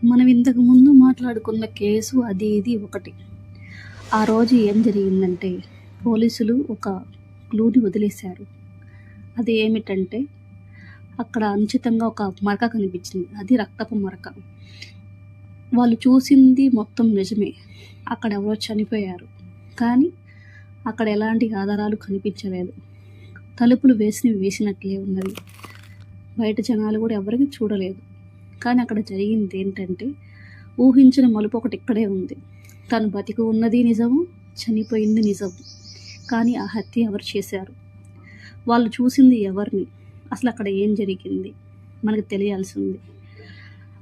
మనం ఇంతకు ముందు మాట్లాడుకున్న కేసు అది ఇది ఒకటి. ఆ రోజు ఏం జరిగిందంటే పోలీసులు ఒక క్లూని వదిలేశారు. అది ఏమిటంటే అక్కడ అంచితంగా ఒక మరక కనిపించింది. అది రక్తపు మరక. వాళ్ళు చూసింది మొత్తం నిజమే. అక్కడ ఎవరో చనిపోయారు. కానీ అక్కడ ఎలాంటి ఆధారాలు కనిపించలేదు. తలుపులు వేసినట్లే ఉన్నది. బయట జనాలు కూడా ఎవరికి చూడలేదు. కానీ అక్కడ జరిగింది ఏంటంటే ఊహించిన మలుపు ఒకటి ఇక్కడే ఉంది. తను బతికి ఉన్నది నిజము, చనిపోయింది నిజము. కానీ ఆ హత్య ఎవరు చేశారు, వాళ్ళు చూసింది ఎవరిని, అసలు అక్కడ ఏం జరిగింది మనకు తెలియాల్సి ఉంది.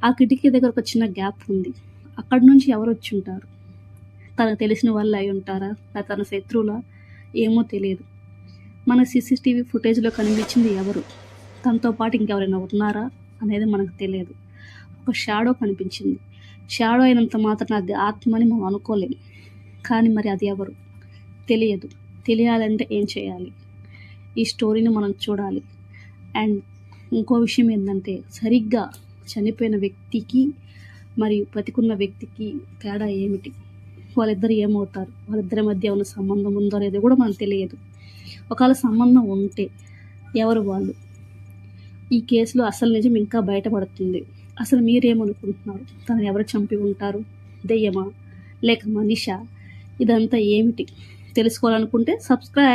ఆ కిటికీ దగ్గర ఒక చిన్న గ్యాప్ ఉంది. అక్కడి నుంచి ఎవరు వచ్చి ఉంటారు? తనకు తెలిసిన వాళ్ళు అయి ఉంటారా, తన శత్రువులా, ఏమో తెలియదు. మన సీసీటీవీ ఫుటేజ్లో కనిపించింది ఎవరు, తనతో పాటు ఇంకెవరైనా ఉన్నారా అనేది మనకు తెలియదు. ఒక షాడో కనిపించింది. షాడో అయినంత మాత్రం అది ఆత్మని మనం అనుకోలేము. కానీ మరి అది ఎవరు తెలియదు. తెలియాలంటే ఏం చేయాలి? ఈ స్టోరీని మనం చూడాలి. అండ్ ఇంకో విషయం ఏంటంటే సరిగ్గా చనిపోయిన వ్యక్తికి మరియు బతికున్న వ్యక్తికి తేడా ఏమిటి, వాళ్ళిద్దరు ఏమవుతారు, వాళ్ళిద్దరి మధ్య ఉన్న సంబంధం ఉందో అనేది కూడా మనకు తెలియదు. ఒకవేళ సంబంధం ఉంటే ఎవరు వాళ్ళు? ఈ కేసులో అసలు నిజం ఇంకా బయటపడుతుంది. అసలు మీరేమనుకుంటున్నారు? తను ఎవరు చంపి ఉంటారు? దెయ్యమా లేక మనిషా? ఇదంతా ఏమిటి తెలుసుకోవాలనుకుంటే సబ్స్క్రైబ్.